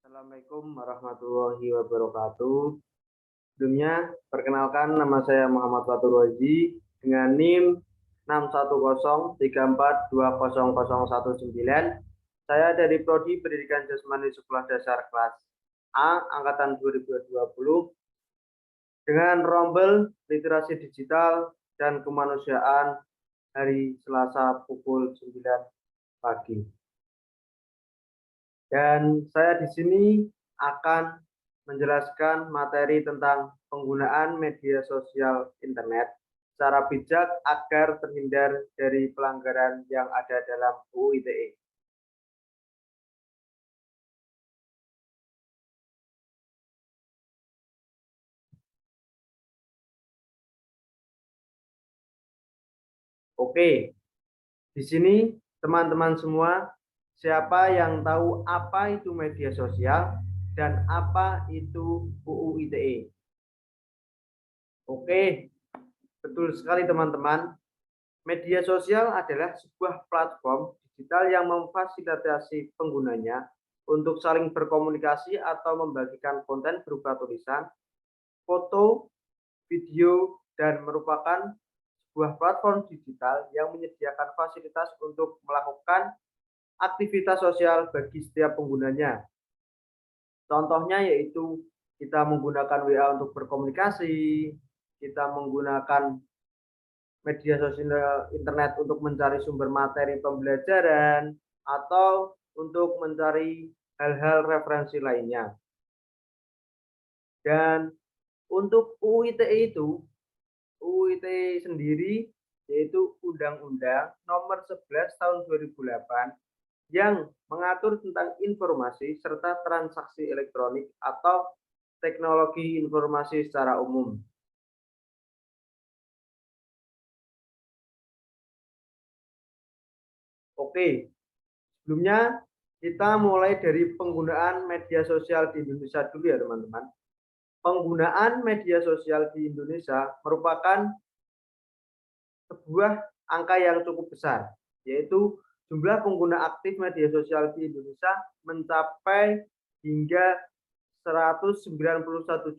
Assalamualaikum warahmatullahi wabarakatuh. Sebelumnya, perkenalkan nama saya Muhammad Fatur Waji dengan NIM 61034200019. Saya dari Prodi Pendidikan Jasmani Sekolah Dasar kelas A angkatan 2020 dengan rombel literasi digital dan kemanusiaan hari Selasa pukul 9 pagi. Dan saya di sini akan menjelaskan materi tentang penggunaan media sosial internet secara bijak agar terhindar dari pelanggaran yang ada dalam UU ITE. Oke, di sini teman-teman semua, siapa yang tahu apa itu media sosial dan apa itu UU ITE? Oke, betul sekali teman-teman. Media sosial adalah sebuah platform digital yang memfasilitasi penggunanya untuk saling berkomunikasi atau membagikan konten berupa tulisan, foto, video, dan merupakan sebuah platform digital yang menyediakan fasilitas untuk melakukan aktivitas sosial bagi setiap penggunanya. Contohnya yaitu kita menggunakan WA untuk berkomunikasi, kita menggunakan media sosial internet untuk mencari sumber materi pembelajaran, atau untuk mencari hal-hal referensi lainnya. Dan untuk UU ITE itu, UU ITE sendiri yaitu Undang-Undang Nomor 11 Tahun 2008 yang mengatur tentang informasi serta transaksi elektronik atau teknologi informasi secara umum. Oke, sebelumnya kita mulai dari penggunaan media sosial di Indonesia dulu ya teman-teman. Penggunaan media sosial di Indonesia merupakan sebuah angka yang cukup besar, yaitu jumlah pengguna aktif media sosial di Indonesia mencapai hingga 191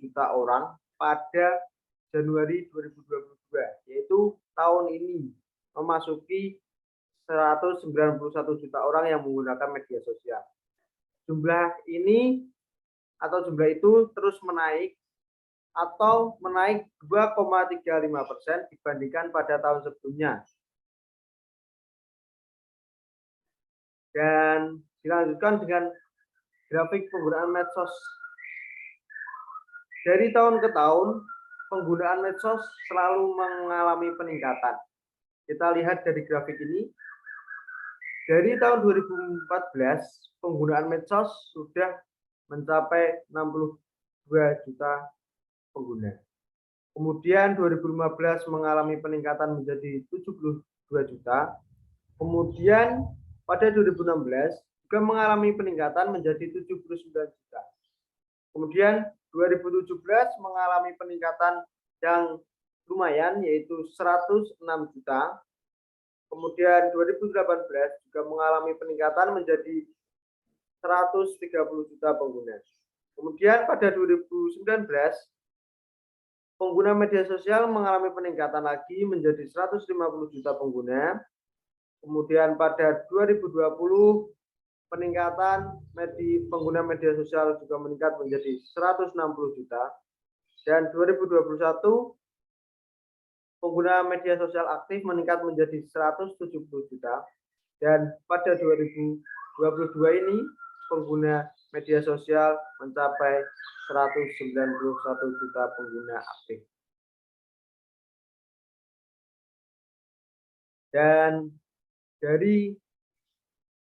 juta orang pada Januari 2022, yaitu tahun ini memasuki 191 juta orang yang menggunakan media sosial. Jumlah ini atau jumlah itu terus menaik atau menaik 2,35% dibandingkan pada tahun sebelumnya. Dan dilanjutkan dengan grafik penggunaan medsos. Dari tahun ke tahun, penggunaan medsos selalu mengalami peningkatan. Kita lihat dari grafik ini, dari tahun 2014, penggunaan medsos sudah mencapai 62 juta pengguna. Kemudian 2015 mengalami peningkatan menjadi 72 juta. Kemudian pada 2016 juga mengalami peningkatan menjadi 79 juta. Kemudian 2017 mengalami peningkatan yang lumayan yaitu 106 juta. Kemudian 2018 juga mengalami peningkatan menjadi 130 juta pengguna. Kemudian pada 2019 pengguna media sosial mengalami peningkatan lagi menjadi 150 juta pengguna. Kemudian pada 2020 peningkatan pengguna media sosial juga meningkat menjadi 160 juta. Dan 2021 pengguna media sosial aktif meningkat menjadi 170 juta. Dan pada 2022 ini pengguna media sosial mencapai 191 juta pengguna aktif. Dan dari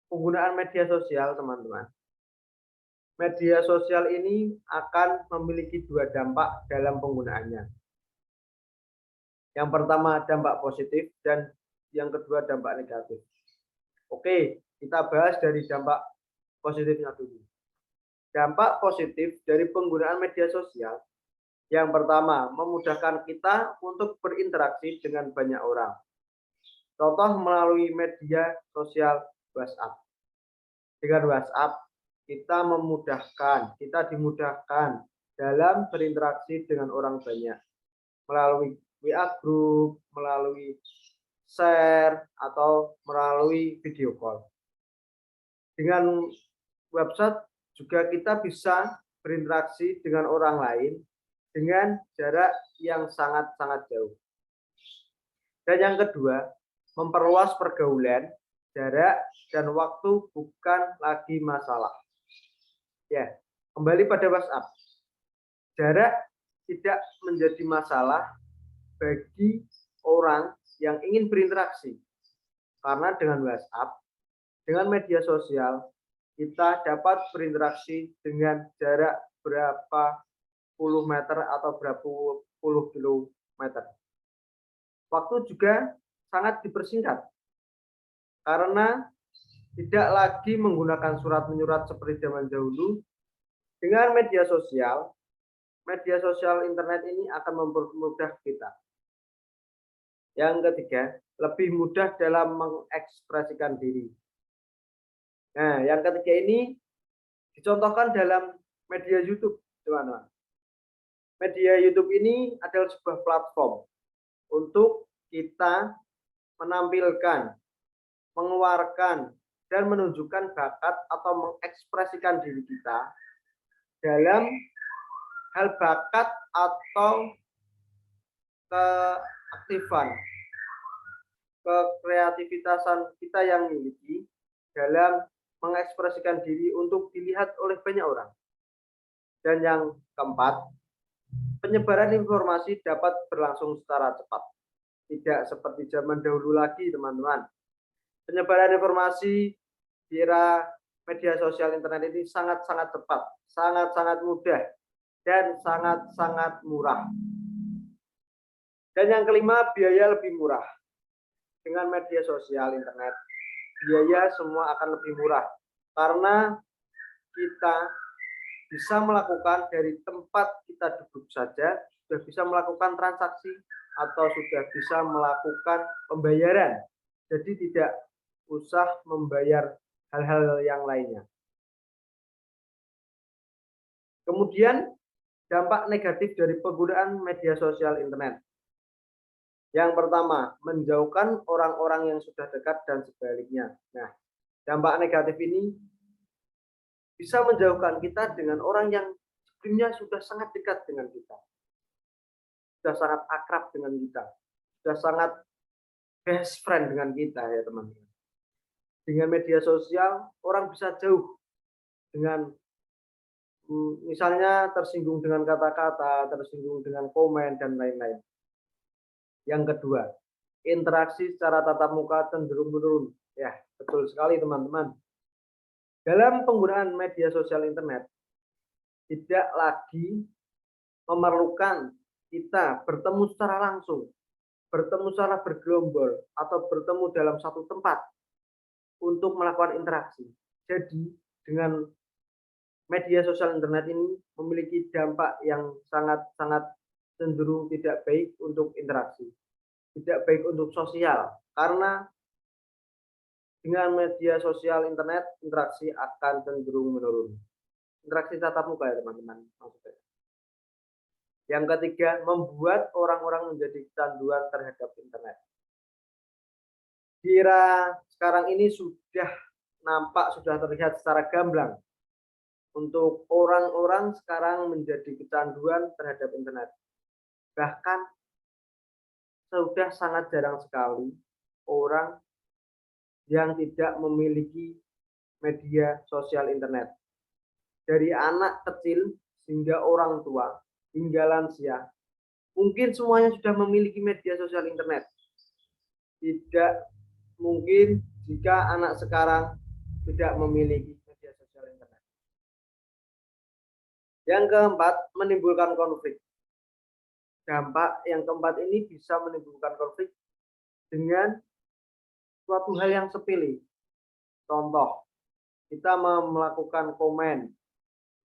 penggunaan media sosial, teman-teman, media sosial ini akan memiliki dua dampak dalam penggunaannya. Yang pertama dampak positif dan yang kedua dampak negatif. Oke, kita bahas dari dampak positifnya dulu. Dampak positif dari penggunaan media sosial, yang pertama memudahkan kita untuk berinteraksi dengan banyak orang. Contoh melalui media sosial WhatsApp. Dengan WhatsApp, kita memudahkan, kita dimudahkan dalam berinteraksi dengan orang banyak melalui WA group, melalui share, atau melalui video call. Dengan website juga kita bisa berinteraksi dengan orang lain dengan jarak yang sangat-sangat jauh. Dan yang kedua, memperluas pergaulan, jarak, dan waktu bukan lagi masalah. Ya, kembali pada WhatsApp. Jarak tidak menjadi masalah bagi orang yang ingin berinteraksi. Karena dengan WhatsApp, dengan media sosial, kita dapat berinteraksi dengan jarak berapa puluh meter atau berapa puluh kilometer. Waktu juga sangat dipersingkat. Karena tidak lagi menggunakan surat menyurat seperti zaman dahulu. Dengan media sosial internet ini akan mempermudah kita. Yang ketiga, lebih mudah dalam mengekspresikan diri. Nah, yang ketiga ini dicontohkan dalam media YouTube, teman-teman. Media YouTube ini adalah sebuah platform untuk kita menampilkan, mengeluarkan, dan menunjukkan bakat atau mengekspresikan diri kita dalam hal bakat atau keaktifan, kekreativitasan kita yang miliki dalam mengekspresikan diri untuk dilihat oleh banyak orang. Dan yang keempat, penyebaran informasi dapat berlangsung secara cepat. Tidak seperti zaman dahulu lagi, teman-teman. Penyebaran informasi di era media sosial internet ini sangat-sangat cepat, sangat-sangat mudah, dan sangat-sangat murah. Dan yang kelima, biaya lebih murah. Dengan media sosial internet, biaya semua akan lebih murah. Karena kita bisa melakukan dari tempat kita duduk saja, sudah bisa melakukan transaksi atau sudah bisa melakukan pembayaran. Jadi tidak usah membayar hal-hal yang lainnya. Kemudian dampak negatif dari penggunaan media sosial internet. Yang pertama, menjauhkan orang-orang yang sudah dekat dan sebaliknya. Nah, dampak negatif ini bisa menjauhkan kita dengan orang yang sebelumnya sudah sangat dekat dengan kita. Sudah sangat akrab dengan kita. Sudah sangat best friend dengan kita, ya teman-teman. Dengan media sosial, orang bisa jauh dengan misalnya tersinggung dengan kata-kata, tersinggung dengan komen, dan lain-lain. Yang kedua, interaksi secara tatap muka cenderung menurun. Ya, betul sekali teman-teman. Dalam penggunaan media sosial internet, tidak lagi memerlukan kita bertemu secara langsung, bertemu secara bergelombol, atau bertemu dalam satu tempat untuk melakukan interaksi. Jadi, dengan media sosial internet ini memiliki dampak yang sangat-sangat cenderung tidak baik untuk interaksi, tidak baik untuk sosial, karena dengan media sosial internet interaksi akan cenderung menurun. Interaksi tatap muka, ya teman-teman, maksudnya. Yang ketiga, membuat orang-orang menjadi kecanduan terhadap internet. Di era sekarang ini sudah terlihat secara gamblang untuk orang-orang sekarang menjadi kecanduan terhadap internet. Bahkan sudah sangat jarang sekali orang yang tidak memiliki media sosial internet. Dari anak kecil hingga orang tua, hingga lansia, mungkin semuanya sudah memiliki media sosial internet. Tidak mungkin jika anak sekarang tidak memiliki media sosial internet. Yang keempat, menimbulkan konflik. Dampak yang keempat ini bisa menimbulkan konflik dengan suatu hal yang sepele. Contoh, kita melakukan komen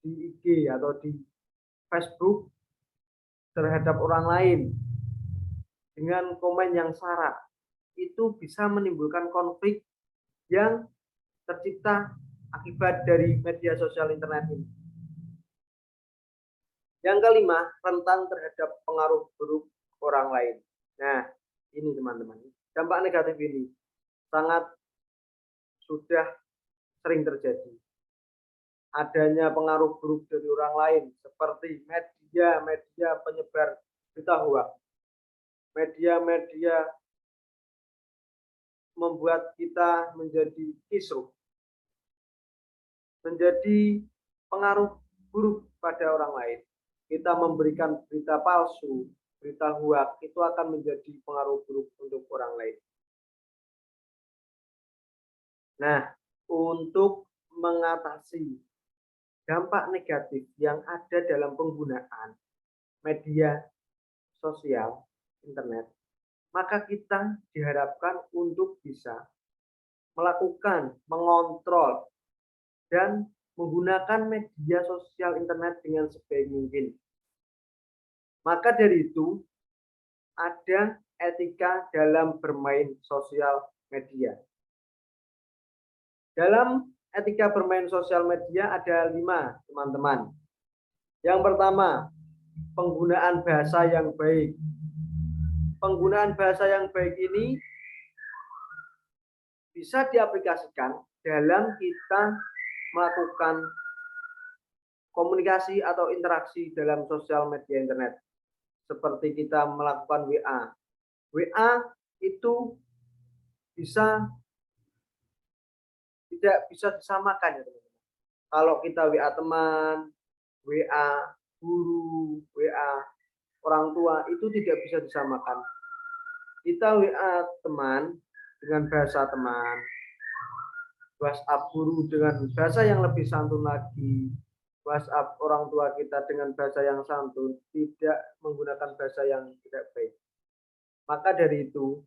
di IG atau di Facebook terhadap orang lain dengan komen yang sara. Itu bisa menimbulkan konflik yang tercipta akibat dari media sosial internet ini. Yang kelima, rentan terhadap pengaruh buruk orang lain. Nah, ini teman-teman, dampak negatif ini sangat sudah sering terjadi. Adanya pengaruh buruk dari orang lain seperti media penyebar berita hoax, media-media membuat kita menjadi kisruh, menjadi pengaruh buruk pada orang lain. Kita memberikan berita palsu, berita hoax, itu akan menjadi pengaruh buruk untuk orang lain. Nah, untuk mengatasi dampak negatif yang ada dalam penggunaan media sosial internet, maka kita diharapkan untuk bisa melakukan, mengontrol, dan menggunakan media sosial internet dengan sebaik mungkin. Maka dari itu, ada etika dalam bermain sosial media. Dalam etika bermain sosial media ada 5, teman-teman. Yang pertama, penggunaan bahasa yang baik. Penggunaan bahasa yang baik ini bisa diaplikasikan dalam kita melakukan komunikasi atau interaksi dalam sosial media internet. Seperti kita melakukan WA. WA itu tidak bisa disamakan ya teman-teman. Kalau kita WA teman, WA guru, WA orang tua itu tidak bisa disamakan. Kita WA teman dengan bahasa teman, WhatsApp guru dengan bahasa yang lebih santun lagi, WhatsApp orang tua kita dengan bahasa yang santun, tidak menggunakan bahasa yang tidak baik. Maka dari itu,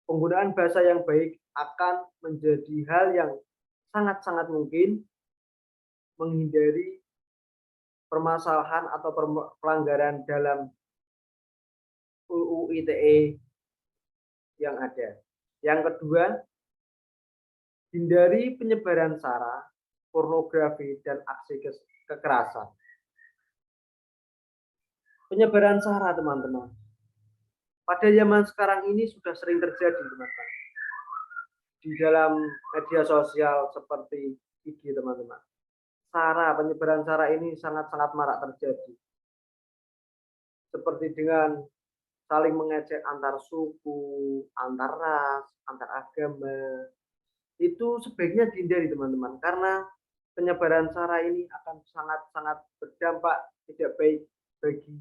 penggunaan bahasa yang baik akan menjadi hal yang sangat-sangat mungkin menghindari permasalahan atau pelanggaran dalam UU ITE yang ada. Yang kedua, hindari penyebaran sara, pornografi, dan aksi kekerasan. Penyebaran sara, teman-teman, pada zaman sekarang ini sudah sering terjadi, teman-teman, di dalam media sosial seperti IG, teman-teman. Sara, penyebaran sara ini sangat-sangat marak terjadi. Seperti dengan saling mengejek antar suku, antar ras, antar agama. Itu sebaiknya dihindari, teman-teman, karena penyebaran sara ini akan sangat-sangat berdampak tidak baik bagi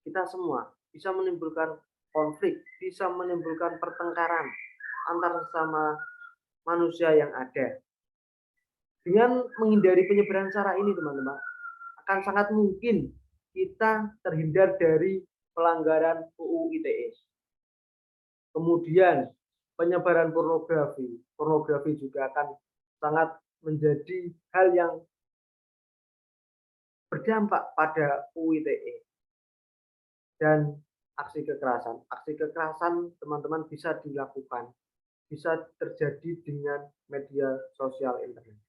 kita semua. Bisa menimbulkan konflik, bisa menimbulkan pertengkaran antar sesama manusia yang ada. Dengan menghindari penyebaran sara ini, teman-teman, akan sangat mungkin kita terhindar dari pelanggaran UU ITE. Kemudian penyebaran pornografi. Pornografi juga akan sangat menjadi hal yang berdampak pada UU ITE. Dan aksi kekerasan. Aksi kekerasan, teman-teman, bisa dilakukan, bisa terjadi dengan media sosial internet.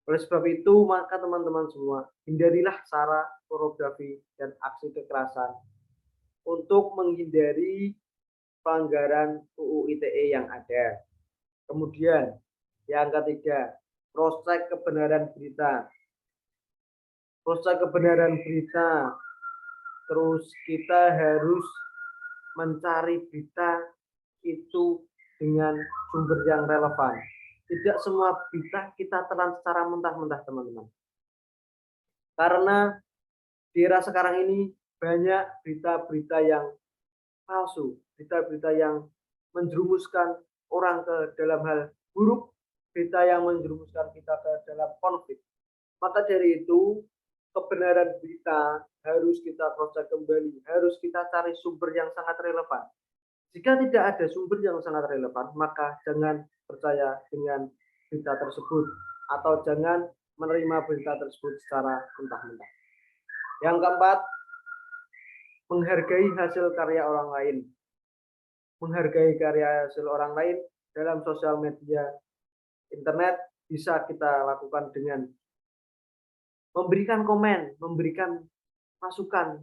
Oleh sebab itu, maka teman-teman semua, hindarilah sara, pornografi, dan aksi kekerasan untuk menghindari pelanggaran UU ITE yang ada. Kemudian, yang ketiga, cross-check kebenaran berita. Cross-check kebenaran berita. Terus kita harus mencari berita itu dengan sumber yang relevan. Tidak semua berita kita telan secara mentah-mentah, teman-teman. Karena di era sekarang ini banyak berita-berita yang palsu, berita-berita yang menjerumuskan orang ke dalam hal buruk, berita yang menjerumuskan kita ke dalam konflik. Maka dari itu, kebenaran berita harus kita cross-check kembali, harus kita cari sumber yang sangat relevan. Jika tidak ada sumber yang sangat relevan, maka jangan percaya dengan berita tersebut atau jangan menerima berita tersebut secara mentah-mentah. Yang keempat, menghargai hasil karya orang lain. Menghargai karya hasil orang lain dalam sosial media internet bisa kita lakukan dengan memberikan komen, memberikan masukan,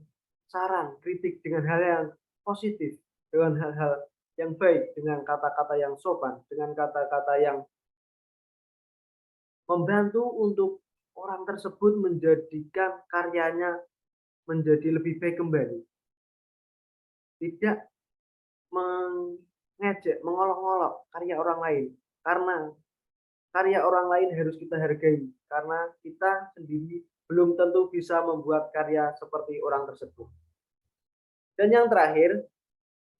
saran, kritik dengan hal yang positif, dengan hal-hal yang baik, dengan kata-kata yang sopan, dengan kata-kata yang membantu untuk orang tersebut menjadikan karyanya menjadi lebih baik kembali. Tidak mengejek, mengolok-olok karya orang lain. Karena karya orang lain harus kita hargai, karena kita sendiri belum tentu bisa membuat karya seperti orang tersebut. Dan yang terakhir,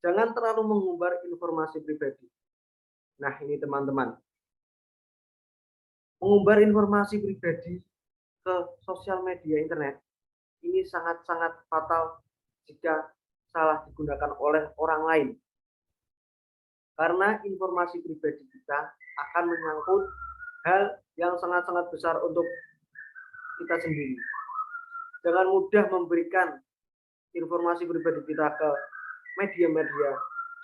jangan terlalu mengumbar informasi pribadi. Nah, ini teman-teman, mengumbar informasi pribadi ke sosial media internet ini sangat-sangat fatal jika salah digunakan oleh orang lain. Karena informasi pribadi kita akan menyangkut hal yang sangat-sangat besar untuk kita sendiri. Jangan mudah memberikan informasi pribadi kita ke media-media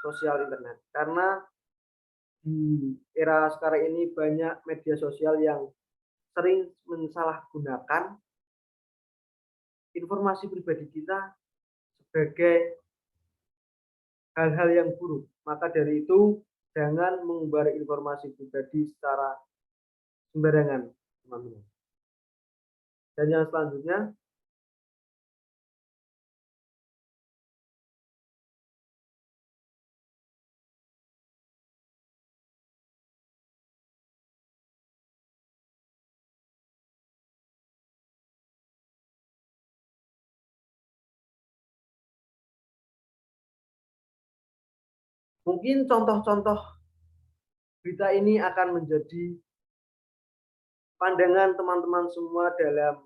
sosial internet. Karena di era sekarang ini banyak media sosial yang sering mensalahgunakan informasi pribadi kita sebagai hal-hal yang buruk. Maka dari itu, jangan mengumbar informasi pribadi secara sembarangan, teman-teman. Dan yang selanjutnya, mungkin contoh-contoh berita ini akan menjadi pandangan teman-teman semua dalam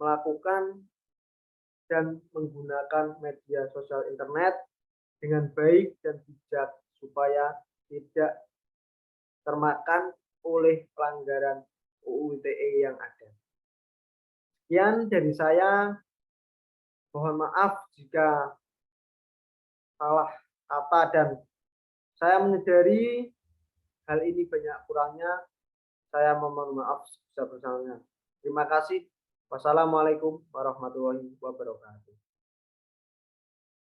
melakukan dan menggunakan media sosial internet dengan baik dan bijak supaya tidak termakan oleh pelanggaran UU ITE yang ada. Sekian dari saya, mohon maaf jika salah kata dan saya menyadari hal ini banyak kurangnya. Saya memohon maaf sebesar-besarnya. Terima kasih. Wassalamualaikum warahmatullahi wabarakatuh.